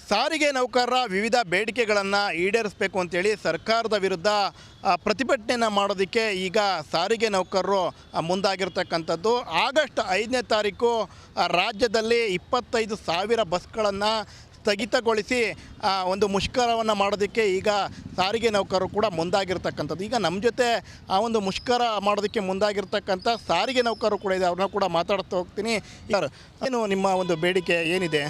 ಸಾರಿಗೆ ನೌಕರರ ವಿವಿಧ ಬೇಡಿಕೆಗಳನ್ನು ಈಡೇರಿಸಬೇಕು ಅಂತೇಳಿ ಸರ್ಕಾರದ ವಿರುದ್ಧ ಪ್ರತಿಭಟನೆಯನ್ನು ಮಾಡೋದಕ್ಕೆ ಈಗ ಸಾರಿಗೆ ನೌಕರರು ಮುಂದಾಗಿರ್ತಕ್ಕಂಥದ್ದು. ಆಗಸ್ಟ್ 5ನೇ ತಾರೀಕು ರಾಜ್ಯದಲ್ಲಿ 25,000 ಬಸ್ಗಳನ್ನು ಸ್ಥಗಿತಗೊಳಿಸಿ ಒಂದು ಮುಷ್ಕರವನ್ನು ಮಾಡೋದಕ್ಕೆ ಈಗ ಸಾರಿಗೆ ನೌಕರರು ಕೂಡ ಮುಂದಾಗಿರ್ತಕ್ಕಂಥದ್ದು. ಈಗ ನಮ್ಮ ಜೊತೆ ಆ ಒಂದು ಮುಷ್ಕರ ಮಾಡೋದಕ್ಕೆ ಮುಂದಾಗಿರ್ತಕ್ಕಂಥ ಸಾರಿಗೆ ನೌಕರರು ಕೂಡ ಇದೆ, ಅವ್ರನ್ನ ಕೂಡ ಮಾತಾಡ್ತಾ ಹೋಗ್ತೀನಿ. ಏನು ನಿಮ್ಮ ಒಂದು ಬೇಡಿಕೆ ಏನಿದೆ?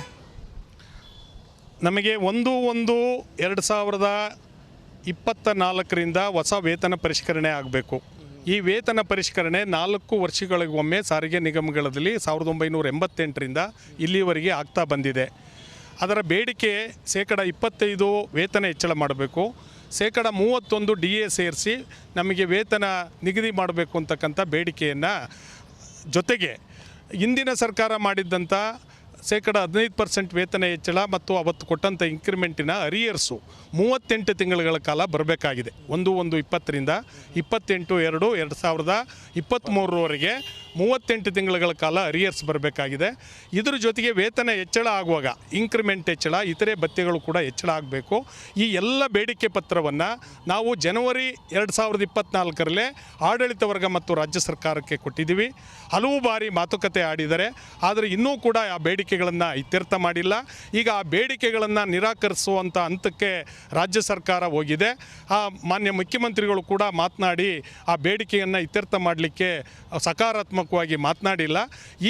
ನಮಗೆ 1/1/2024 ಹೊಸ ವೇತನ ಪರಿಷ್ಕರಣೆ ಆಗಬೇಕು. ಈ ವೇತನ ಪರಿಷ್ಕರಣೆ 4 ವರ್ಷಗಳಿಗೊಮ್ಮೆ ಸಾರಿಗೆ ನಿಗಮಗಳಲ್ಲಿ 1988ರಿಂದ ಇಲ್ಲಿವರೆಗೆ ಆಗ್ತಾ ಬಂದಿದೆ. ಅದರ ಬೇಡಿಕೆ 25% ವೇತನ ಹೆಚ್ಚಳ ಮಾಡಬೇಕು, 31% DA ಸೇರಿಸಿ ನಮಗೆ ವೇತನ ನಿಗದಿ ಮಾಡಬೇಕು ಅಂತಕ್ಕಂಥ ಬೇಡಿಕೆಯನ್ನು, ಜೊತೆಗೆ ಹಿಂದಿನ ಸರ್ಕಾರ ಮಾಡಿದ್ದಂಥ 15% ವೇತನ ಹೆಚ್ಚಳ ಮತ್ತು ಅವತ್ತು ಕೊಟ್ಟಂಥ ಇಂಕ್ರಿಮೆಂಟಿನ ಅರಿಯರ್ಸು 38 ತಿಂಗಳುಗಳ ಕಾಲ ಬರಬೇಕಾಗಿದೆ. 1/1/20ರಿಂದ 28/2/2023ವರೆಗೆ 38 ತಿಂಗಳುಗಳ ಕಾಲ ಅರಿಯರ್ಸ್ ಬರಬೇಕಾಗಿದೆ. ಇದರ ಜೊತೆಗೆ ವೇತನ ಹೆಚ್ಚಳ ಆಗುವಾಗ ಇಂಕ್ರಿಮೆಂಟ್ ಹೆಚ್ಚಳ, ಇತರೆ ಭತ್ಯೆಗಳು ಕೂಡ ಹೆಚ್ಚಳ ಆಗಬೇಕು. ಈ ಎಲ್ಲ ಬೇಡಿಕೆ ಪತ್ರವನ್ನು ನಾವು ಜನವರಿ 2024ರಲ್ಲೇ ಆಡಳಿತ ವರ್ಗ ಮತ್ತು ರಾಜ್ಯ ಸರ್ಕಾರಕ್ಕೆ ಕೊಟ್ಟಿದ್ದೀವಿ. ಹಲವು ಬಾರಿ ಮಾತುಕತೆ ಆಡಿದ್ದಾರೆ, ಆದರೆ ಇನ್ನೂ ಕೂಡ ಆ ಬೇಡಿಕೆಗಳನ್ನು ಇತ್ಯರ್ಥ ಮಾಡಿಲ್ಲ. ಈಗ ಆ ಬೇಡಿಕೆಗಳನ್ನು ನಿರಾಕರಿಸುವಂಥ ಹಂತಕ್ಕೆ ರಾಜ್ಯ ಸರ್ಕಾರ ಹೋಗಿದೆ. ಮಾನ್ಯ ಮುಖ್ಯಮಂತ್ರಿಗಳು ಕೂಡ ಮಾತನಾಡಿ ಆ ಬೇಡಿಕೆಯನ್ನು ಇತ್ಯರ್ಥ ಮಾಡಲಿಕ್ಕೆ ಸಕಾರಾತ್ಮಕವಾಗಿ ಮಾತನಾಡಿಲ್ಲ.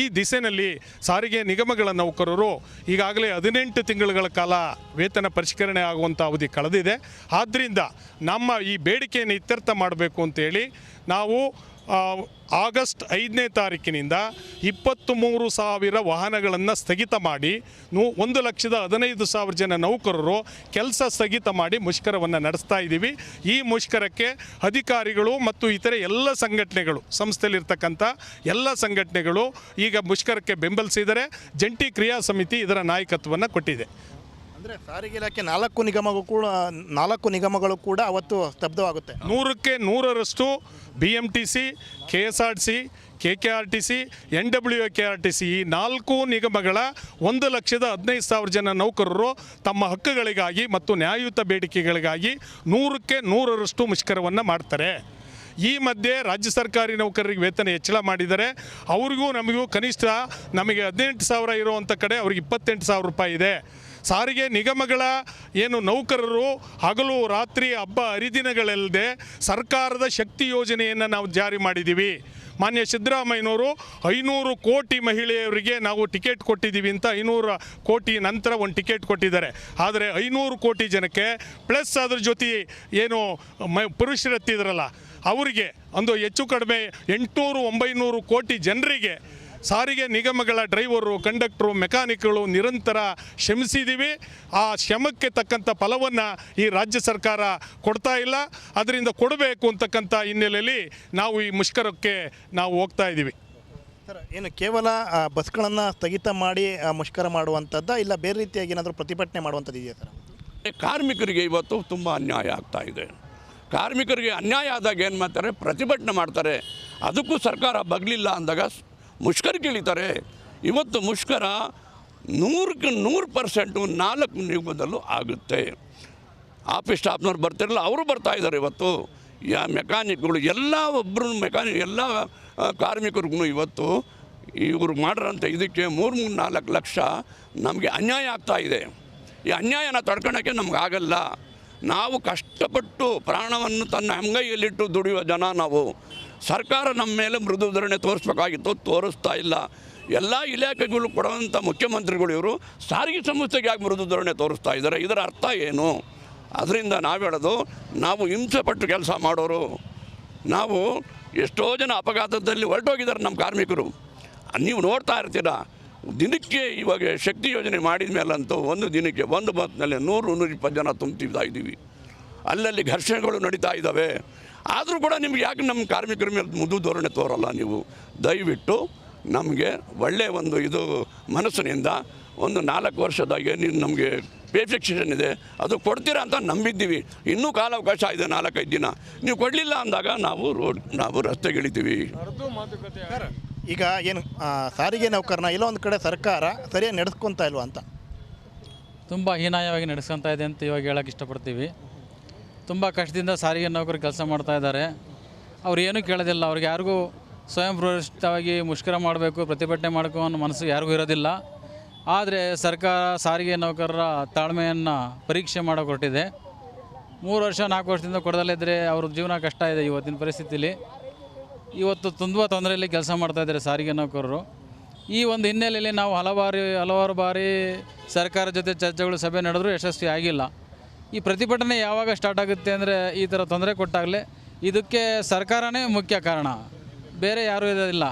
ಈ ದಿಸೆಯಲ್ಲಿ ಸಾರಿಗೆ ನಿಗಮಗಳ ನೌಕರರು ಈಗಾಗಲೇ 18 ತಿಂಗಳುಗಳ ಕಾಲ ವೇತನ ಪರಿಷ್ಕರಣೆ ಆಗುವಂಥ ಅವಧಿ ಕಳೆದಿದೆ. ಆದ್ದರಿಂದ ನಮ್ಮ ಈ ಬೇಡಿಕೆಯನ್ನು ಇತ್ಯರ್ಥ ಮಾಡಬೇಕು ಅಂತೇಳಿ ನಾವು ಆಗಸ್ಟ್ 5ನೇ ತಾರೀಕಿನಿಂದ 23,000 ವಾಹನಗಳನ್ನು ಸ್ಥಗಿತ ಮಾಡಿ 1,15,000 ಜನ ನೌಕರರು ಕೆಲಸ ಸ್ಥಗಿತ ಮಾಡಿ ಮುಷ್ಕರವನ್ನು ನಡೆಸ್ತಾ ಇದ್ದೀವಿ. ಈ ಮುಷ್ಕರಕ್ಕೆ ಅಧಿಕಾರಿಗಳು ಮತ್ತು ಇತರೆ ಎಲ್ಲ ಸಂಘಟನೆಗಳು, ಸಂಸ್ಥೆಯಲ್ಲಿರ್ತಕ್ಕಂಥ ಎಲ್ಲ ಸಂಘಟನೆಗಳು ಈಗ ಮುಷ್ಕರಕ್ಕೆ ಬೆಂಬಲಿಸಿದರೆ ಜಂಟಿ ಕ್ರಿಯಾ ಸಮಿತಿ ಇದರ ನಾಯಕತ್ವವನ್ನು ಕೊಟ್ಟಿದೆ. ಅಂದರೆ ಸಾರಿಗೆ ಇಲಾಖೆ 4 ನಿಗಮಗಳು ಕೂಡ ಅವತ್ತು ಸ್ತಬ್ಧವಾಗುತ್ತೆ. 100ಕ್ಕೆ 100ರಷ್ಟು BMTC, KSRTC, KKRTC, NWKRTC ಈ 4 ನಿಗಮಗಳ 1,15,000 ಜನ ನೌಕರರು ತಮ್ಮ ಹಕ್ಕುಗಳಿಗಾಗಿ ಮತ್ತು ನ್ಯಾಯಯುತ ಬೇಡಿಕೆಗಳಿಗಾಗಿ 100ಕ್ಕೆ 100ರಷ್ಟು ಮುಷ್ಕರವನ್ನು ಮಾಡ್ತಾರೆ. ಈ ಮಧ್ಯೆ ರಾಜ್ಯ ಸರ್ಕಾರಿ ನೌಕರರಿಗೆ ವೇತನ ಹೆಚ್ಚಳ ಮಾಡಿದ್ದಾರೆ. ಅವ್ರಿಗೂ ನಮಗೂ ಕನಿಷ್ಠ ನಮಗೆ 18,000 ಇರುವಂಥ ಕಡೆ ಅವ್ರಿಗೆ 28,000 ರೂಪಾಯಿ ಇದೆ. ಸಾರಿಗೆ ನಿಗಮಗಳ ಏನು ನೌಕರರು ಹಗಲು ರಾತ್ರಿ ಹಬ್ಬ ಹರಿದಿನಗಳಲ್ಲದೆ ಸರ್ಕಾರದ ಶಕ್ತಿ ಯೋಜನೆಯನ್ನು ನಾವು ಜಾರಿ ಮಾಡಿದ್ದೀವಿ. ಮಾನ್ಯ ಸಿದ್ದರಾಮಯ್ಯನವರು 500 ಕೋಟಿ ಮಹಿಳೆಯರಿಗೆ ನಾವು ಟಿಕೆಟ್ ಕೊಟ್ಟಿದ್ದೀವಿ ಅಂತ 500 ಕೋಟಿ ನಂತರ ಒಂದು ಟಿಕೆಟ್ ಕೊಟ್ಟಿದ್ದಾರೆ. ಆದರೆ 500 ಕೋಟಿ ಜನಕ್ಕೆ ಪ್ಲಸ್ ಅದ್ರ ಜೊತೆ ಏನು ಪುರುಷರೆತ್ತಿದ್ರಲ್ಲ ಅವರಿಗೆ ಒಂದು ಹೆಚ್ಚು ಕಡಿಮೆ 800-900 ಕೋಟಿ ಜನರಿಗೆ ಸಾರಿಗೆ ನಿಗಮಗಳ ಡ್ರೈವರು, ಕಂಡಕ್ಟರು, ಮೆಕ್ಯಾನಿಕ್ಗಳು ನಿರಂತರ ಶ್ರಮಿಸಿದ್ದೀವಿ. ಆ ಶ್ರಮಕ್ಕೆ ತಕ್ಕಂಥ ಫಲವನ್ನು ಈ ರಾಜ್ಯ ಸರ್ಕಾರ ಕೊಡ್ತಾ ಇಲ್ಲ. ಅದರಿಂದ ಕೊಡಬೇಕು ಅಂತಕ್ಕಂಥ ಹಿನ್ನೆಲೆಯಲ್ಲಿ ನಾವು ಈ ಮುಷ್ಕರಕ್ಕೆ ನಾವು ಹೋಗ್ತಾ ಇದ್ದೀವಿ. ಸರ್, ಏನು ಕೇವಲ ಬಸ್ಗಳನ್ನು ಸ್ಥಗಿತ ಮಾಡಿ ಮುಷ್ಕರ ಮಾಡುವಂಥದ್ದು, ಇಲ್ಲ ಬೇರೆ ರೀತಿಯಾಗಿ ಏನಾದರೂ ಪ್ರತಿಭಟನೆ ಮಾಡುವಂಥದ್ದು ಇದೆಯಾ ಸರ್? ಕಾರ್ಮಿಕರಿಗೆ ಇವತ್ತು ತುಂಬ ಅನ್ಯಾಯ ಆಗ್ತಾ ಇದೆ. ಕಾರ್ಮಿಕರಿಗೆ ಅನ್ಯಾಯ ಆದಾಗ ಏನು ಮಾಡ್ತಾರೆ, ಪ್ರತಿಭಟನೆ ಮಾಡ್ತಾರೆ. ಅದಕ್ಕೂ ಸರ್ಕಾರ ಬಗ್ಲಿಲ್ಲ ಅಂದಾಗ ಮುಷ್ಕರಕ್ಕೆ ಇಳಿತಾರೆ. ಇವತ್ತು ಮುಷ್ಕರ 100ಕ್ಕೆ 100% 4 ನಿಗಮದಲ್ಲೂ ಆಗುತ್ತೆ. ಆಫೀಸ್ ಸ್ಟಾಫ್ನವ್ರು ಬರ್ತಿರಲ್ಲ, ಅವರು ಬರ್ತಾಯಿದ್ದಾರೆ. ಇವತ್ತು ಮೆಕ್ಯಾನಿಕ್ಗಳು ಎಲ್ಲ ಎಲ್ಲ ಕಾರ್ಮಿಕರಿಗೂ ಇವತ್ತು ಇವರು ಮಾಡಿರೋಂಥ ಇದಕ್ಕೆ 3-4 ಲಕ್ಷ ನಮಗೆ ಅನ್ಯಾಯ ಆಗ್ತಾಯಿದೆ. ಈ ಅನ್ಯಾಯನ ತಡ್ಕೊಳಕ್ಕೆ ನಮಗಾಗಲ್ಲ. ನಾವು ಕಷ್ಟಪಟ್ಟು ಪ್ರಾಣವನ್ನು ತನ್ನ ಅಂಗೈಯಲ್ಲಿಟ್ಟು ದುಡಿಯುವ ಜನ ನಾವು. ಸರ್ಕಾರ ನಮ್ಮ ಮೇಲೆ ಮೃದು ಧೋರಣೆ ತೋರಿಸ್ಬೇಕಾಗಿತ್ತು, ತೋರಿಸ್ತಾ ಇಲ್ಲ. ಎಲ್ಲ ಇಲಾಖೆಗಳು ಕೊಡುವಂಥ ಮುಖ್ಯಮಂತ್ರಿಗಳು ಇವರು ಸಾರಿಗೆ ಸಂಸ್ಥೆಗೆ ಯಾಕೆ ಮೃದು ಧೋರಣೆ ತೋರಿಸ್ತಾ ಇದ್ದಾರೆ? ಇದರ ಅರ್ಥ ಏನು? ಅದರಿಂದ ನಾವು ಹೇಳೋದು, ನಾವು ಹಿಂಸೆ ಪಟ್ಟು ಕೆಲಸ ಮಾಡೋರು. ನಾವು ಎಷ್ಟೋ ಜನ ಅಪಘಾತದಲ್ಲಿ ಹೊರಟೋಗಿದ್ದಾರೆ ನಮ್ಮ ಕಾರ್ಮಿಕರು. ನೀವು ನೋಡ್ತಾ ಇರ್ತೀರ. ದಿನಕ್ಕೆ ಇವಾಗ ಶಕ್ತಿ ಯೋಜನೆ ಮಾಡಿದ ಮೇಲಂತೂ ಒಂದು ದಿನಕ್ಕೆ ಒಂದು ಬಸ್ನಲ್ಲಿ 100-120 ಜನ ತುಂಬ್ತಾ ಇದ್ದೀವಿ. ಅಲ್ಲಲ್ಲಿ ಘರ್ಷಣೆಗಳು ನಡೀತಾ ಇದ್ದಾವೆ. ಆದರೂ ಕೂಡ ನಿಮ್ಗೆ ಯಾಕೆ ನಮ್ಮ ಕಾರ್ಮಿಕರ ಮೇಲೆ ಮೃದು ಧೋರಣೆ ತೋರಲ್ಲ? ನೀವು ದಯವಿಟ್ಟು ನಮಗೆ ಒಳ್ಳೆಯ ಒಂದು ಇದು ಮನಸ್ಸಿನಿಂದ ಒಂದು 4 ವರ್ಷದ ಏನು ನಮಗೆ ಪೇ ಫಿಕ್ಸೇಷನ್ ಇದೆ ಅದು ಕೊಡ್ತೀರಾ ಅಂತ ನಂಬಿದ್ದೀವಿ. ಇನ್ನೂ ಕಾಲಾವಕಾಶ ಇದೆ 4-5 ದಿನ. ನೀವು ಕೊಡಲಿಲ್ಲ ಅಂದಾಗ ನಾವು ರಸ್ತೆಗಿಳಿತೀವಿ. ಈಗ ಏನು ಸಾರಿಗೆ ನೌಕರನ ಎಲ್ಲೋ ಒಂದು ಕಡೆ ಸರ್ಕಾರ ಸರಿಯಾಗಿ ನಡೆಸ್ಕೊತಾ ಇಲ್ವಾ ಅಂತ? ತುಂಬ ಹೀನಾಯವಾಗಿ ನಡೆಸ್ಕೊತಾ ಇದೆ ಅಂತ ಇವಾಗ ಹೇಳೋಕ್ಕೆ ಇಷ್ಟಪಡ್ತೀವಿ. ತುಂಬ ಕಷ್ಟದಿಂದ ಸಾರಿಗೆ ನೌಕರು ಕೆಲಸ ಮಾಡ್ತಾ ಇದ್ದಾರೆ. ಅವ್ರು ಏನೂ ಕೇಳೋದಿಲ್ಲ. ಅವ್ರಿಗೆ ಯಾರಿಗೂ ಸ್ವಯಂ ಪ್ರೇರಿತವಾಗಿ ಮುಷ್ಕರ ಮಾಡಬೇಕು, ಪ್ರತಿಭಟನೆ ಮಾಡಬೇಕು ಅನ್ನೋ ಮನಸ್ಸು ಯಾರಿಗೂ ಇರೋದಿಲ್ಲ. ಆದರೆ ಸರ್ಕಾರ ಸಾರಿಗೆ ನೌಕರರ ತಾಳ್ಮೆಯನ್ನು ಪರೀಕ್ಷೆ ಮಾಡೋಕೆ ಹೊರಟಿದೆ. 3 ವರ್ಷ 4 ವರ್ಷದಿಂದ ಕೊಡದಲ್ಲಿದ್ದರೆ ಅವ್ರ ಜೀವನ ಕಷ್ಟ ಇದೆ. ಇವತ್ತಿನ ಪರಿಸ್ಥಿತಿಲಿ ಇವತ್ತು ತುಂಬ ತೊಂದರೆಯಲ್ಲಿ ಕೆಲಸ ಮಾಡ್ತಾಯಿದ್ದಾರೆ ಸಾರಿಗೆ ನೌಕರರು. ಈ ಒಂದು ಹಿನ್ನೆಲೆಯಲ್ಲಿ ನಾವು ಹಲವಾರು ಬಾರಿ ಸರ್ಕಾರ ಜೊತೆ ಚರ್ಚೆಗಳು ಸಭೆ ನಡೆದರೂ ಯಶಸ್ವಿ ಆಗಿಲ್ಲ. ಈ ಪ್ರತಿಭಟನೆ ಯಾವಾಗ ಸ್ಟಾರ್ಟ್ ಆಗುತ್ತೆ ಅಂದರೆ ಈ ಥರ ತೊಂದರೆ ಕೊಟ್ಟಾಗಲೇ. ಇದಕ್ಕೆ ಸರ್ಕಾರನೇ ಮುಖ್ಯ ಕಾರಣ, ಬೇರೆ ಯಾರೂ ಇರೋದಿಲ್ಲ.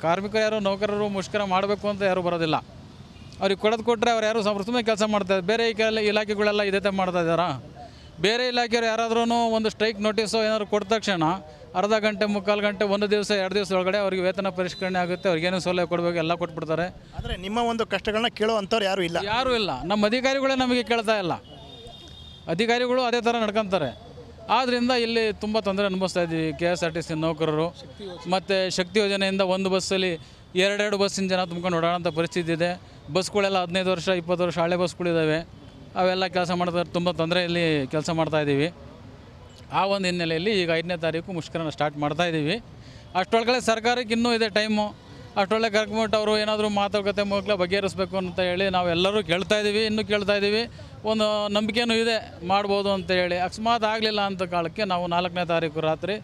ಕಾರ್ಮಿಕರು ಯಾರು ನೌಕರರು ಮುಷ್ಕರ ಮಾಡಬೇಕು ಅಂತ ಯಾರೂ ಬರೋದಿಲ್ಲ. ಅವ್ರಿಗೆ ಕೊಟ್ಟರೆ ಅವ್ರು ಯಾರು ಸುಮ್ಮನೆ ಕೆಲಸ ಮಾಡ್ತಾರೆ. ಬೇರೆ ಇಲಾಖೆಗಳೆಲ್ಲ ಇದೇ ಮಾಡ್ತಾ ಇದ್ದಾರಾ? ಬೇರೆ ಇಲಾಖೆಯವರು ಯಾರಾದ್ರೂ ಒಂದು ಸ್ಟ್ರೈಕ್ ನೋಟಿಸು ಏನಾದ್ರು ಕೊಟ್ಟ ತಕ್ಷಣ ಅರ್ಧ ಗಂಟೆ 3/4 ಗಂಟೆ 1 ದಿವಸ 2 ದಿವಸ ಒಳಗಡೆ ಅವ್ರಿಗೆ ವೇತನ ಪರಿಷ್ಕರಣೆ ಆಗುತ್ತೆ. ಅವ್ರಿಗೇನು ಸೌಲಭ್ಯ ಕೊಡಬೇಕು ಎಲ್ಲ ಕೊಟ್ಬಿಡ್ತಾರೆ. ಆದರೆ ನಿಮ್ಮ ಒಂದು ಕಷ್ಟಗಳನ್ನ ಕೇಳುವಂಥವ್ರು ಯಾರೂ ಇಲ್ಲ. ನಮ್ಮ ಅಧಿಕಾರಿಗಳೇ ನಮಗೆ ಕೇಳ್ತಾ ಇಲ್ಲ. ಅಧಿಕಾರಿಗಳು ಅದೇ ಥರ ನಡ್ಕೊತಾರೆ. ಆದ್ದರಿಂದ ಇಲ್ಲಿ ತುಂಬ ತೊಂದರೆ ಅನುಭವಿಸ್ತಾ ಇದ್ದೀವಿ. KSRTC ನೌಕರರು ಮತ್ತು ಶಕ್ತಿ ಯೋಜನೆಯಿಂದ ಒಂದು ಬಸ್ಸಲ್ಲಿ 2 ಬಸ್ಸಿನ ಜನ ತುಂಬ್ಕೊಂಡು ಓಡಾಡೋಂಥ ಪರಿಸ್ಥಿತಿ ಇದೆ. ಬಸ್ಗಳೆಲ್ಲ 15 ವರ್ಷ 20 ವರ್ಷ ಹಳೆ ಬಸ್ಗಳಿದ್ದಾವೆ. ಅವೆಲ್ಲ ಕೆಲಸ ಮಾಡ್ತಾರೆ. ತುಂಬ ತೊಂದರೆಯಲ್ಲಿ ಕೆಲಸ ಮಾಡ್ತಾಯಿದ್ದೀವಿ. ಆ ಒಂದು ಹಿನ್ನೆಲೆಯಲ್ಲಿ ಈಗ 5ನೇ ತಾರೀಕು ಮುಷ್ಕರನ ಸ್ಟಾರ್ಟ್ ಮಾಡ್ತಾಯಿದ್ದೀವಿ. ಅಷ್ಟೊಳಗಡೆ ಸರ್ಕಾರಕ್ಕೆ ಇನ್ನೂ ಇದೆ ಟೈಮು. ಅಷ್ಟೊಳ್ಳೆ ಕರ್ಕೊಂಬಿಟ್ಟು ಅವರು ಏನಾದರೂ ಮಾತುಕತೆ ಮೂಲಕ ಬಗೆಹರಿಸಬೇಕು ಅಂತ ಹೇಳಿ ನಾವೆಲ್ಲರೂ ಕೇಳ್ತಾಯಿದ್ದೀವಿ. ಇನ್ನೂ ಕೇಳ್ತಾಯಿದ್ದೀವಿ. ಒಂದು ನಂಬಿಕೆಯೂ ಇದೆ ಮಾಡ್ಬೋದು ಅಂತ ಹೇಳಿ. ಅಕಸ್ಮಾತ್ ಆಗಲಿಲ್ಲ ಅಂತ ಕಾಲಕ್ಕೆ ನಾವು 4ನೇ ತಾರೀಕು ರಾತ್ರಿ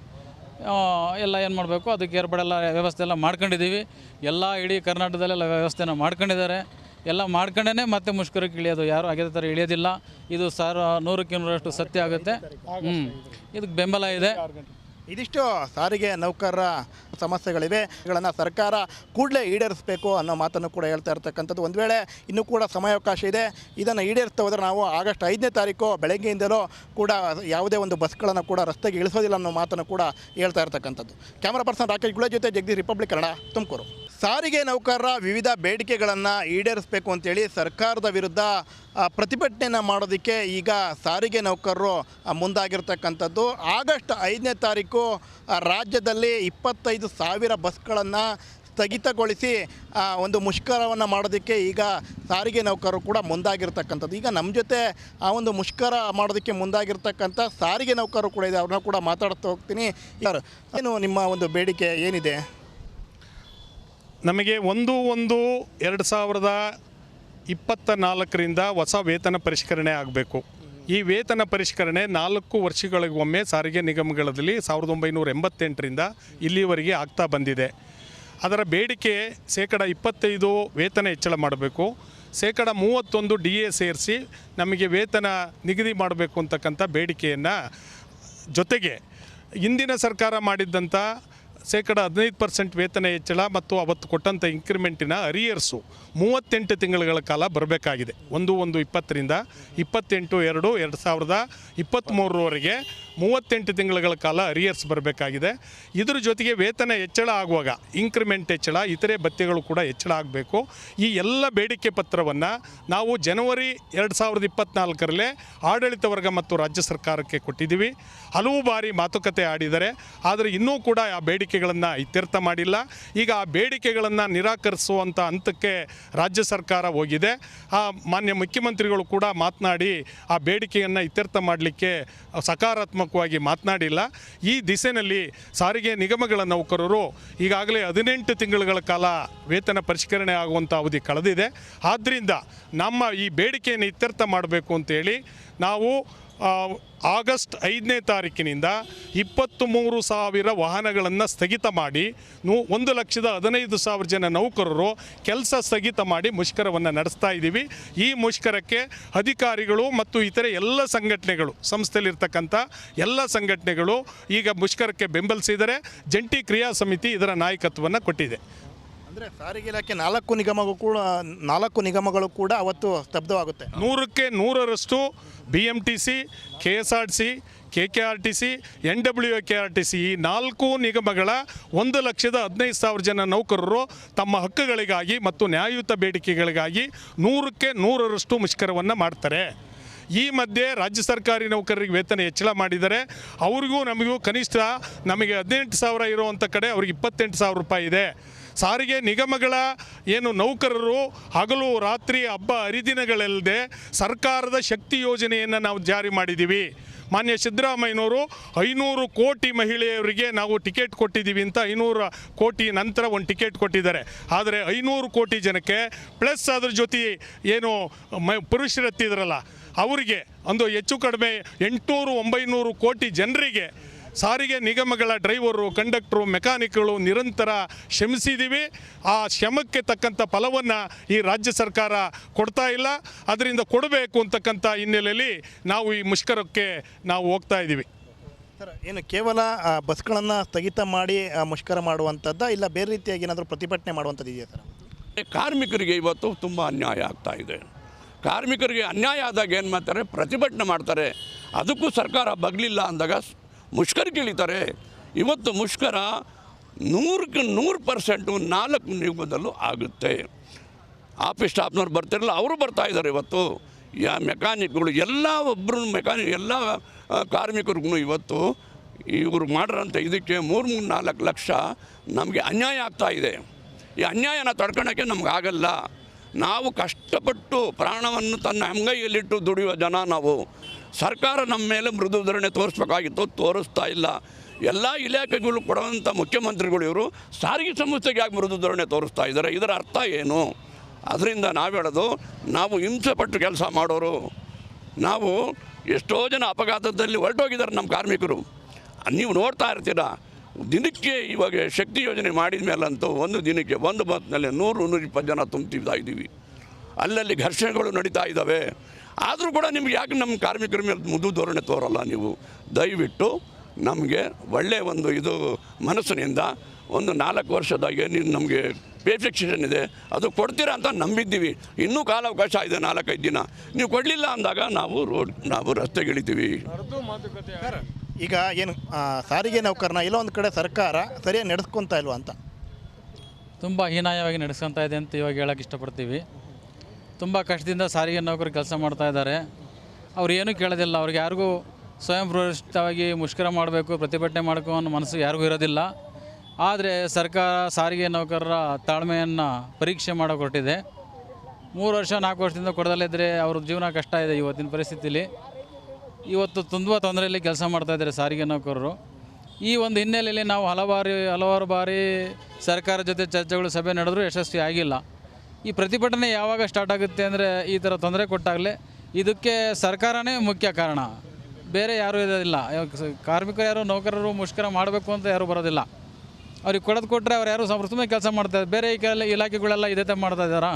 ಎಲ್ಲ ಏನು ಮಾಡಬೇಕು ಅದಕ್ಕೆ ಏರ್ಪಡೆಲ್ಲ ವ್ಯವಸ್ಥೆ ಎಲ್ಲ ಮಾಡ್ಕೊಂಡಿದ್ದೀವಿ. ಎಲ್ಲ ಇಡೀ ಕರ್ನಾಟಕದಲ್ಲೆಲ್ಲ ವ್ಯವಸ್ಥೆನ ಮಾಡ್ಕೊಂಡಿದ್ದಾರೆ. ಎಲ್ಲ ಮಾಡ್ಕೊಂಡೇ ಮತ್ತೆ ಮುಷ್ಕರಕ್ಕೆ ಇಳಿಯೋದು. ಯಾರು ಅದೇ ಥರ ಇಳಿಯೋದಿಲ್ಲ. ಇದು 100ಕ್ಕೆ 100ರಷ್ಟು ಸತ್ಯ ಆಗುತ್ತೆ. ಇದಕ್ಕೆ ಬೆಂಬಲ ಇದೆ. ಇದಿಷ್ಟು ಸಾರಿಗೆ ನೌಕರರ ಸಮಸ್ಯೆಗಳಿವೆ. ಇವುಗಳನ್ನು ಸರ್ಕಾರ ಕೂಡಲೇ ಈಡೇರಿಸಬೇಕು ಅನ್ನೋ ಮಾತನ್ನು ಕೂಡ ಹೇಳ್ತಾ ಇರ್ತಕ್ಕಂಥದ್ದು. ಒಂದು ವೇಳೆ ಇನ್ನೂ ಕೂಡ ಸಮಯಾವಕಾಶ ಇದೆ. ಇದನ್ನು ಈಡೇರಿಸ್ತಾ ಹೋದರೆ ನಾವು ಆಗಸ್ಟ್ 5ನೇ ತಾರೀಕು ಬೆಳಗ್ಗೆಯಿಂದಲೂ ಕೂಡ ಯಾವುದೇ ಒಂದು ಬಸ್ಗಳನ್ನು ಕೂಡ ರಸ್ತೆಗೆ ಇಳಿಸೋದಿಲ್ಲ ಅನ್ನೋ ಮಾತನ್ನು ಕೂಡ ಹೇಳ್ತಾ ಇರ್ತಕ್ಕಂಥದ್ದು. ಕ್ಯಾಮರಾ ಪರ್ಸನ್ ರಾಕೇಶ್ ಗುಳೆ ಜೊತೆ ಜಗದೀಶ್, ರಿಪಬ್ಲಿಕ್ ಕನ್ನಡ, ತುಮಕೂರು. ಸಾರಿಗೆ ನೌಕರರ ವಿವಿಧ ಬೇಡಿಕೆಗಳನ್ನು ಈಡೇರಿಸಬೇಕು ಅಂತೇಳಿ ಸರ್ಕಾರದ ವಿರುದ್ಧ ಪ್ರತಿಭಟನೆಯನ್ನು ಮಾಡೋದಕ್ಕೆ ಈಗ ಸಾರಿಗೆ ನೌಕರರು ಮುಂದಾಗಿರ್ತಕ್ಕಂಥದ್ದು. ಆಗಸ್ಟ್ 5ನೇ ತಾರೀಕು ರಾಜ್ಯದಲ್ಲಿ 25,000 ಬಸ್ಗಳನ್ನು ಸ್ಥಗಿತಗೊಳಿಸಿ ಒಂದು ಮುಷ್ಕರವನ್ನು ಮಾಡೋದಕ್ಕೆ ಈಗ ಸಾರಿಗೆ ನೌಕರರು ಕೂಡ ಮುಂದಾಗಿರ್ತಕ್ಕಂಥದ್ದು. ಈಗ ನಮ್ಮ ಜೊತೆ ಆ ಒಂದು ಮುಷ್ಕರ ಮಾಡೋದಕ್ಕೆ ಮುಂದಾಗಿರ್ತಕ್ಕಂಥ ಸಾರಿಗೆ ನೌಕರರು ಕೂಡ ಇದೆ. ಅವ್ರನ್ನ ಕೂಡ ಮಾತಾಡ್ತಾ ಹೋಗ್ತೀನಿ. ಏನು ನಿಮ್ಮ ಒಂದು ಬೇಡಿಕೆ ಏನಿದೆ? ನಮಗೆ 1/1/2024ರಿಂದ ಹೊಸ ವೇತನ ಪರಿಷ್ಕರಣೆ ಆಗಬೇಕು. ಈ ವೇತನ ಪರಿಷ್ಕರಣೆ 4 ವರ್ಷಗಳಿಗೊಮ್ಮೆ ಸಾರಿಗೆ ನಿಗಮಗಳಲ್ಲಿ 1988ರಿಂದ ಇಲ್ಲಿವರೆಗೆ ಆಗ್ತಾ ಬಂದಿದೆ. ಅದರ ಬೇಡಿಕೆ 25% ವೇತನ ಹೆಚ್ಚಳ ಮಾಡಬೇಕು, 31% DA ಸೇರಿಸಿ ನಮಗೆ ವೇತನ ನಿಗದಿ ಮಾಡಬೇಕು ಅಂತಕ್ಕಂಥ ಬೇಡಿಕೆಯನ್ನು, ಜೊತೆಗೆ ಹಿಂದಿನ ಸರ್ಕಾರ ಮಾಡಿದ್ದಂಥ 15% ವೇತನ ಹೆಚ್ಚಳ ಮತ್ತು ಅವತ್ತು ಕೊಟ್ಟಂಥ ಇಂಕ್ರಿಮೆಂಟಿನ ಅರಿಯರ್ಸು 38 ತಿಂಗಳುಗಳ ಕಾಲ ಬರಬೇಕಾಗಿದೆ. 1/1/20ರಿಂದ 28/2/2023ವರೆಗೆ 38 ತಿಂಗಳುಗಳ ಕಾಲ ಅರಿಯರ್ಸ್ ಬರಬೇಕಾಗಿದೆ. ಇದರ ಜೊತೆಗೆ ವೇತನ ಹೆಚ್ಚಳ ಆಗುವಾಗ ಇಂಕ್ರಿಮೆಂಟ್ ಹೆಚ್ಚಳ, ಇತರೆ ಭತ್ಯೆಗಳು ಕೂಡ ಹೆಚ್ಚಳ ಆಗಬೇಕು. ಈ ಎಲ್ಲ ಬೇಡಿಕೆ ಪತ್ರವನ್ನು ನಾವು ಜನವರಿ 2024ರಲ್ಲೇ ಆಡಳಿತ ವರ್ಗ ಮತ್ತು ರಾಜ್ಯ ಸರ್ಕಾರಕ್ಕೆ ಕೊಟ್ಟಿದ್ದೀವಿ. ಹಲವು ಬಾರಿ ಮಾತುಕತೆ ಆಡಿದರೆ, ಆದರೆ ಇನ್ನೂ ಕೂಡ ಆ ಬೇಡಿಕೆಗಳನ್ನು ಇತ್ಯರ್ಥ ಮಾಡಿಲ್ಲ. ಈಗ ಆ ಬೇಡಿಕೆಗಳನ್ನು ನಿರಾಕರಿಸುವಂಥ ಹಂತಕ್ಕೆ ರಾಜ್ಯ ಸರ್ಕಾರ ಹೋಗಿದೆ. ಮಾನ್ಯ ಮುಖ್ಯಮಂತ್ರಿಗಳು ಕೂಡ ಮಾತನಾಡಿ ಆ ಬೇಡಿಕೆಯನ್ನು ಇತ್ಯರ್ಥ ಮಾಡಲಿಕ್ಕೆ ಸಕಾರಾತ್ಮಕವಾಗಿ ಮಾತನಾಡಿಲ್ಲ. ಈ ದಿಸೆಯಲ್ಲಿ ಸಾರಿಗೆ ನಿಗಮಗಳ ನೌಕರರು ಈಗಾಗಲೇ 18 ತಿಂಗಳುಗಳ ಕಾಲ ವೇತನ ಪರಿಷ್ಕರಣೆ ಆಗುವಂಥ ಅವಧಿ ಕಳೆದಿದೆ. ಆದ್ದರಿಂದ ನಮ್ಮ ಈ ಬೇಡಿಕೆಯನ್ನು ಇತ್ಯರ್ಥ ಮಾಡಬೇಕು ಅಂತೇಳಿ ನಾವು ಆಗಸ್ಟ್ 5ನೇ ತಾರೀಕಿನಿಂದ 23,000 ವಾಹನಗಳನ್ನು ಸ್ಥಗಿತ ಮಾಡಿ 1,15,000 ಜನ ನೌಕರರು ಕೆಲಸ ಸ್ಥಗಿತ ಮಾಡಿ ಮುಷ್ಕರವನ್ನು ನಡೆಸ್ತಾ ಇದ್ದೀವಿ. ಈ ಮುಷ್ಕರಕ್ಕೆ ಅಧಿಕಾರಿಗಳು ಮತ್ತು ಇತರೆ ಎಲ್ಲ ಸಂಘಟನೆಗಳು, ಸಂಸ್ಥೆಯಲ್ಲಿರ್ತಕ್ಕಂಥ ಎಲ್ಲ ಸಂಘಟನೆಗಳು ಈಗ ಮುಷ್ಕರಕ್ಕೆ ಬೆಂಬಲಿಸಿದರೆ ಜಂಟಿ ಕ್ರಿಯಾ ಸಮಿತಿ ಇದರ ನಾಯಕತ್ವವನ್ನು ಕೊಟ್ಟಿದೆ. ಅಂದರೆ ಸಾರಿಗೆ ಇಲಾಖೆ 4 ನಿಗಮಗಳು ಕೂಡ ಅವತ್ತು ಸ್ತಬ್ಧವಾಗುತ್ತೆ. 100ಕ್ಕೆ 100ರಷ್ಟು BMTC, KSRTC, KKRTC, NWKRTC ಈ 4 ನಿಗಮಗಳ 1,15,000 ಜನ ನೌಕರರು ತಮ್ಮ ಹಕ್ಕುಗಳಿಗಾಗಿ ಮತ್ತು ನ್ಯಾಯಯುತ ಬೇಡಿಕೆಗಳಿಗಾಗಿ 100ಕ್ಕೆ 100ರಷ್ಟು ಮುಷ್ಕರವನ್ನು ಮಾಡ್ತಾರೆ. ಈ ಮಧ್ಯೆ ರಾಜ್ಯ ಸರ್ಕಾರಿ ನೌಕರರಿಗೆ ವೇತನ ಹೆಚ್ಚಳ ಮಾಡಿದ್ದಾರೆ. ಅವ್ರಿಗೂ ನಮಗೂ ಕನಿಷ್ಠ ನಮಗೆ 18,000 ಇರುವಂಥ ಕಡೆ ಅವ್ರಿಗೆ 28,000 ರೂಪಾಯಿ ಇದೆ. ಸಾರಿಗೆ ನಿಗಮಗಳ ಏನು ನೌಕರರು ಹಗಲು ರಾತ್ರಿ ಹಬ್ಬ ಹರಿದಿನಗಳಲ್ಲದೆ ಸರ್ಕಾರದ ಶಕ್ತಿ ಯೋಜನೆಯನ್ನು ನಾವು ಜಾರಿ ಮಾಡಿದ್ದೀವಿ. ಮಾನ್ಯ ಸಿದ್ದರಾಮಯ್ಯನವರು 500 ಕೋಟಿ ಮಹಿಳೆಯರಿಗೆ ನಾವು ಟಿಕೆಟ್ ಕೊಟ್ಟಿದ್ದೀವಿ ಅಂತ 500 ಕೋಟಿ ನಂತರ ಒಂದು ಟಿಕೆಟ್ ಕೊಟ್ಟಿದ್ದಾರೆ. ಆದರೆ 500 ಕೋಟಿ ಜನಕ್ಕೆ ಪ್ಲಸ್ ಅದ್ರ ಜೊತೆ ಏನು ಪುರುಷರೆತ್ತಿದ್ರಲ್ಲ ಅವರಿಗೆ ಒಂದು ಹೆಚ್ಚು ಕಡಿಮೆ 800-900 ಕೋಟಿ ಜನರಿಗೆ ಸಾರಿಗೆ ನಿಗಮಗಳ ಡ್ರೈವರು, ಕಂಡಕ್ಟ್ರು, ಮೆಕ್ಯಾನಿಕ್ಗಳು ನಿರಂತರ ಶ್ರಮಿಸಿದ್ದೀವಿ. ಆ ಶ್ರಮಕ್ಕೆ ತಕ್ಕಂಥ ಫಲವನ್ನು ಈ ರಾಜ್ಯ ಸರ್ಕಾರ ಕೊಡ್ತಾ ಇಲ್ಲ. ಅದರಿಂದ ಕೊಡಬೇಕು ಅಂತಕ್ಕಂಥ ಹಿನ್ನೆಲೆಯಲ್ಲಿ ನಾವು ಈ ಮುಷ್ಕರಕ್ಕೆ ನಾವು ಹೋಗ್ತಾ ಇದ್ದೀವಿ. ಸರ್, ಏನು ಕೇವಲ ಬಸ್ಗಳನ್ನು ಸ್ಥಗಿತ ಮಾಡಿ ಮುಷ್ಕರ ಮಾಡುವಂಥದ್ದು, ಇಲ್ಲ ಬೇರೆ ರೀತಿಯಾಗಿ ಏನಾದರೂ ಪ್ರತಿಭಟನೆ ಮಾಡುವಂಥದ್ದು ಇದೆಯಾ ಸರ್? ಕಾರ್ಮಿಕರಿಗೆ ಇವತ್ತು ತುಂಬ ಅನ್ಯಾಯ ಆಗ್ತಾ ಇದೆ. ಕಾರ್ಮಿಕರಿಗೆ ಅನ್ಯಾಯ ಆದಾಗ ಏನು ಮಾಡ್ತಾರೆ, ಪ್ರತಿಭಟನೆ ಮಾಡ್ತಾರೆ. ಅದಕ್ಕೂ ಸರ್ಕಾರ ಬಗ್ಲಿಲ್ಲ ಅಂದಾಗ ಮುಷ್ಕರಕ್ಕೆ ಇಳಿತಾರೆ. ಇವತ್ತು ಮುಷ್ಕರ 100% 4 ನಿಗಮದಲ್ಲೂ ಆಗುತ್ತೆ. ಆಫೀಸ್ ಸ್ಟಾಫ್ನವ್ರು ಬರ್ತಿರಲ್ಲ, ಅವರು ಬರ್ತಾ ಇದ್ದಾರೆ. ಇವತ್ತು ಮೆಕ್ಯಾನಿಕ್ಗಳು ಎಲ್ಲ ಎಲ್ಲ ಕಾರ್ಮಿಕರಿಗೂ ಇವತ್ತು ಇವರು ಮಾಡಿರೋಂಥ ಇದಕ್ಕೆ 3-4 ಲಕ್ಷ ನಮಗೆ ಅನ್ಯಾಯ ಆಗ್ತಾ ಇದೆ. ಈ ಅನ್ಯಾಯನ ತಡ್ಕೊಳಕ್ಕೆ ನಮ್ಗೆ ಆಗಲ್ಲ. ನಾವು ಕಷ್ಟಪಟ್ಟು ಪ್ರಾಣವನ್ನು ತನ್ನ ಅಂಗೈಯಲ್ಲಿಟ್ಟು ದುಡಿಯುವ ಜನ ನಾವು. ಸರ್ಕಾರ ನಮ್ಮ ಮೇಲೆ ಮೃದು ಧೋರಣೆ ತೋರಿಸ್ಬೇಕಾಗಿತ್ತು, ತೋರಿಸ್ತಾ ಇಲ್ಲ. ಎಲ್ಲ ಇಲಾಖೆಗಳು ಕೊಡುವಂಥ ಮುಖ್ಯಮಂತ್ರಿಗಳು ಇವರು ಸಾರಿಗೆ ಸಂಸ್ಥೆಗೆ ಯಾಕೆ ಮೃದು ಧೋರಣೆ ತೋರಿಸ್ತಾ ಇದ್ದಾರೆ? ಇದರ ಅರ್ಥ ಏನು? ಅದರಿಂದ ನಾವು ಹೇಳೋದು, ನಾವು ಹಿಂಸೆ ಪಟ್ಟು ಕೆಲಸ ಮಾಡೋರು. ನಾವು ಎಷ್ಟೋ ಜನ ಅಪಘಾತದಲ್ಲಿ ಹೊರಟೋಗಿದ್ದಾರೆ ನಮ್ಮ ಕಾರ್ಮಿಕರು. ನೀವು ನೋಡ್ತಾ ಇರ್ತೀರ. ದಿನಕ್ಕೆ ಇವಾಗ ಶಕ್ತಿ ಯೋಜನೆ ಮಾಡಿದ ಮೇಲಂತೂ ಒಂದು ದಿನಕ್ಕೆ ಒಂದು ಬಸ್ನಲ್ಲಿ 100-120 ಜನ ತುಂಬ್ತಾ ಇದ್ದೀವಿ. ಅಲ್ಲಲ್ಲಿ ಘರ್ಷಣೆಗಳು ನಡೀತಾ ಇದ್ದಾವೆ. ಆದರೂ ಕೂಡ ನಿಮ್ಗೆ ಯಾಕೆ ನಮ್ಮ ಕಾರ್ಮಿಕರ ಮೇಲೆ ಮೃದು ಧೋರಣೆ ತೋರಲ್ಲ? ನೀವು ದಯವಿಟ್ಟು ನಮಗೆ ಒಳ್ಳೆಯ ಒಂದು ಇದು ಮನಸ್ಸಿನಿಂದ ಒಂದು 4 ವರ್ಷದಾಗೆ ನೀವು ನಮಗೆ ಪೇ ಫಿಕ್ಸೇಷನ್ ಇದೆ, ಅದು ಕೊಡ್ತೀರಾ ಅಂತ ನಂಬಿದ್ದೀವಿ. ಇನ್ನೂ ಕಾಲಾವಕಾಶ ಇದೆ 4-5 ದಿನ. ನೀವು ಕೊಡಲಿಲ್ಲ ಅಂದಾಗ ನಾವು ರಸ್ತೆಗಿಳಿತೀವಿ. ಈಗ ಏನು ಸಾರಿಗೆ ನೌಕರನ ಎಲ್ಲೋ ಒಂದು ಕಡೆ ಸರ್ಕಾರ ಸರಿಯಾಗಿ ನಡೆಸ್ಕೊತಾ ಇಲ್ವಾ ಅಂತ? ತುಂಬ ಹೀನಾಯವಾಗಿ ನಡೆಸ್ಕೊತಾ ಇದೆ ಅಂತ ಇವಾಗ ಹೇಳೋಕ್ಕೆ ಇಷ್ಟಪಡ್ತೀವಿ. ತುಂಬ ಕಷ್ಟದಿಂದ ಸಾರಿಗೆ ನೌಕರು ಕೆಲಸ ಮಾಡ್ತಾ ಇದ್ದಾರೆ. ಅವ್ರು ಏನೂ ಕೇಳೋದಿಲ್ಲ. ಅವ್ರಿಗೆ ಯಾರಿಗೂ ಸ್ವಯಂ ಪ್ರೇರಿತವಾಗಿ ಮುಷ್ಕರ ಮಾಡಬೇಕು, ಪ್ರತಿಭಟನೆ ಮಾಡಬೇಕು ಅನ್ನೋ ಮನಸ್ಸು ಯಾರಿಗೂ ಇರೋದಿಲ್ಲ. ಆದರೆ ಸರ್ಕಾರ ಸಾರಿಗೆ ನೌಕರರ ತಾಳ್ಮೆಯನ್ನು ಪರೀಕ್ಷೆ ಮಾಡೋಕೆ ಹೊರಟಿದೆ. 3 ವರ್ಷ 4 ವರ್ಷದಿಂದ ಕೊಡದಲ್ಲಿದ್ದರೆ ಅವ್ರ ಜೀವನ ಕಷ್ಟ ಇದೆ. ಇವತ್ತಿನ ಪರಿಸ್ಥಿತಿಲಿ ಇವತ್ತು ತುಂಬ ತೊಂದರೆಯಲ್ಲಿ ಕೆಲಸ ಮಾಡ್ತಾಯಿದ್ದಾರೆ ಸಾರಿಗೆ ನೌಕರರು. ಈ ಒಂದು ಹಿನ್ನೆಲೆಯಲ್ಲಿ ನಾವು ಹಲವಾರು ಬಾರಿ ಸರ್ಕಾರ ಜೊತೆ ಚರ್ಚೆಗಳು, ಸಭೆ ನಡೆದರೂ ಯಶಸ್ವಿ ಆಗಿಲ್ಲ. ಈ ಪ್ರತಿಭಟನೆ ಯಾವಾಗ ಸ್ಟಾರ್ಟ್ ಆಗುತ್ತೆ ಅಂದರೆ ಈ ಥರ ತೊಂದರೆ ಕೊಟ್ಟಾಗಲೇ. ಇದಕ್ಕೆ ಸರ್ಕಾರನೇ ಮುಖ್ಯ ಕಾರಣ, ಬೇರೆ ಯಾರೂ ಇರೋದಿಲ್ಲ. ಕಾರ್ಮಿಕರು ಯಾರು, ನೌಕರರು ಮುಷ್ಕರ ಮಾಡಬೇಕು ಅಂತ ಯಾರೂ ಬರೋದಿಲ್ಲ. ಅವ್ರಿಗೆ ಕೊಟ್ಟರೆ ಅವ್ರು ಯಾರು ಸುಮ್ಮನೆ ಕೆಲಸ ಮಾಡ್ತಾಯಿದ್ದಾರೆ. ಬೇರೆ ಇಲಾಖೆಗಳೆಲ್ಲ ಇದೇ ಥರ ಮಾಡ್ತಾಯಿದ್ದಾರಾ?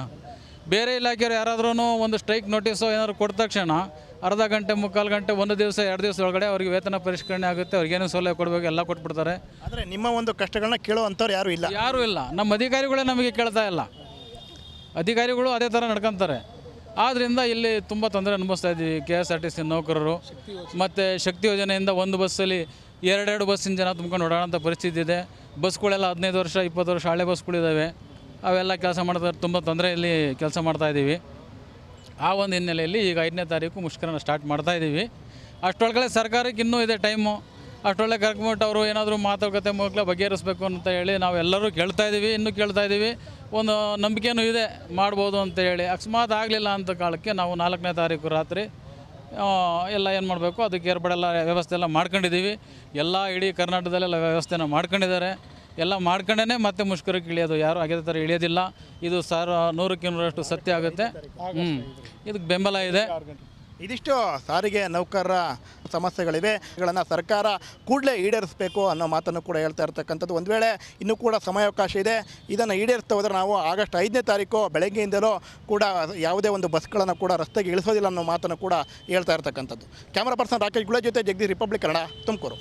ಬೇರೆ ಇಲಾಖೆಯವರು ಯಾರಾದ್ರೂ ಒಂದು ಸ್ಟ್ರೈಕ್ ನೋಟಿಸು ಏನಾದ್ರು ಕೊಟ್ಟ ತಕ್ಷಣ ಅರ್ಧ ಗಂಟೆ, 3/4 ಗಂಟೆ, 1 ದಿವಸ 2 ದಿವಸ ಒಳಗಡೆ ಅವ್ರಿಗೆ ವೇತನ ಪರಿಷ್ಕರಣೆ ಆಗುತ್ತೆ. ಅವ್ರಿಗೇನು ಸೌಲಭ್ಯ ಕೊಡಬೇಕು ಎಲ್ಲ ಕೊಟ್ಬಿಡ್ತಾರೆ. ಆದರೆ ನಿಮ್ಮ ಒಂದು ಕಷ್ಟಗಳನ್ನ ಕೇಳೋ ಅಂಥವ್ರು ಯಾರೂ ಇಲ್ಲ. ನಮ್ಮ ಅಧಿಕಾರಿಗಳೇ ನಮಗೆ ಕೇಳ್ತಾ ಇಲ್ಲ. ಅಧಿಕಾರಿಗಳು ಅದೇ ಥರ ನಡ್ಕೊತಾರೆ. ಆದ್ದರಿಂದ ಇಲ್ಲಿ ತುಂಬ ತೊಂದರೆ ಅನುಭವಿಸ್ತಾ ಇದ್ದೀವಿ KSRTC ನೌಕರರು. ಮತ್ತು ಶಕ್ತಿ ಯೋಜನೆಯಿಂದ ಒಂದು ಬಸ್ಸಲ್ಲಿ 2 ಬಸ್ಸಿನ ಜನ ತುಂಬ್ಕೊಂಡು ಓಡಾಡೋಂಥ ಪರಿಸ್ಥಿತಿ ಇದೆ. ಬಸ್ಗಳೆಲ್ಲ 15 ವರ್ಷ 20 ವರ್ಷ ಹಳೆ ಬಸ್ಗಳಿದ್ದಾವೆ. ಅವೆಲ್ಲ ಕೆಲಸ ಮಾಡ್ತಾರೆ. ತುಂಬ ತೊಂದರೆಯಲ್ಲಿ ಕೆಲಸ ಮಾಡ್ತಾಯಿದ್ದೀವಿ. ಆ ಒಂದು ಹಿನ್ನೆಲೆಯಲ್ಲಿ ಈಗ 5ನೇ ತಾರೀಕು ಮುಷ್ಕರನ ಸ್ಟಾರ್ಟ್ ಮಾಡ್ತಾಯಿದ್ದೀವಿ. ಅಷ್ಟೊಳಗಡೆ ಸರ್ಕಾರಕ್ಕೆ ಇನ್ನೂ ಇದೆ ಟೈಮು. ಅಷ್ಟೊಳಗೆ ಕರ್ಕೊಂಬಿಟ್ಟು ಅವರು ಏನಾದರೂ ಮಾತುಕತೆ ಮೂಲಕ ಬಗೆಹರಿಸಬೇಕು ಅಂತ ಹೇಳಿ ನಾವೆಲ್ಲರೂ ಕೇಳ್ತಾ ಇದ್ದೀವಿ. ಒಂದು ನಂಬಿಕೆಯೂ ಇದೆ ಮಾಡ್ಬೋದು ಅಂತ ಹೇಳಿ. ಅಕಸ್ಮಾತ್ ಆಗಲಿಲ್ಲ ಅಂತ ಕಾಲಕ್ಕೆ ನಾವು 4ನೇ ತಾರೀಕು ರಾತ್ರಿ ಎಲ್ಲ ಏನು ಮಾಡಬೇಕು ಅದಕ್ಕೆ ಏರ್ಪಡೆಲ್ಲ ವ್ಯವಸ್ಥೆ ಎಲ್ಲ ಮಾಡ್ಕೊಂಡಿದ್ದೀವಿ. ಎಲ್ಲ ಇಡೀ ಕರ್ನಾಟಕದಲ್ಲೆಲ್ಲ ವ್ಯವಸ್ಥೆನ ಮಾಡ್ಕೊಂಡಿದ್ದಾರೆ. ಎಲ್ಲ ಮಾಡ್ಕೊಂಡೇ ಮತ್ತೆ ಮುಷ್ಕರಕ್ಕೆ ಇಳಿಯೋದು. ಯಾರು ಅದೇ ಥರ ಇಳಿಯೋದಿಲ್ಲ. ಇದು 100ಕ್ಕೆ 100% ಸತ್ಯ ಆಗುತ್ತೆ. ಇದಕ್ಕೆ ಬೆಂಬಲ ಇದೆ. ಇದಿಷ್ಟು ಸಾರಿಗೆ ನೌಕರರ ಸಮಸ್ಯೆಗಳಿವೆ. ಇವುಗಳನ್ನು ಸರ್ಕಾರ ಕೂಡಲೇ ಈಡೇರಿಸಬೇಕು ಅನ್ನೋ ಮಾತನ್ನು ಕೂಡ ಹೇಳ್ತಾ ಇರ್ತಕ್ಕಂಥದ್ದು. ಒಂದು ವೇಳೆ ಇನ್ನೂ ಕೂಡ ಸಮಯಾವಕಾಶ ಇದೆ. ಇದನ್ನು ಈಡೇರಿಸ್ತಾ ಹೋದರೆ ನಾವು ಆಗಸ್ಟ್ 5ನೇ ತಾರೀಕು ಬೆಳಗ್ಗೆಯಿಂದಲೂ ಕೂಡ ಯಾವುದೇ ಒಂದು ಬಸ್ಗಳನ್ನು ಕೂಡ ರಸ್ತೆಗೆ ಇಳಿಸೋದಿಲ್ಲ ಅನ್ನೋ ಮಾತನ್ನು ಕೂಡ ಹೇಳ್ತಾ ಇರ್ತಕ್ಕಂಥದ್ದು. ಕ್ಯಾಮರಾ ಪರ್ಸನ್ ರಾಕೇಶ್ ಗುಳೆ ಜೊತೆ ಜಗದೀಶ್, ರಿಪಬ್ಲಿಕ್ ಕನ್ನಡ, ತುಮಕೂರು.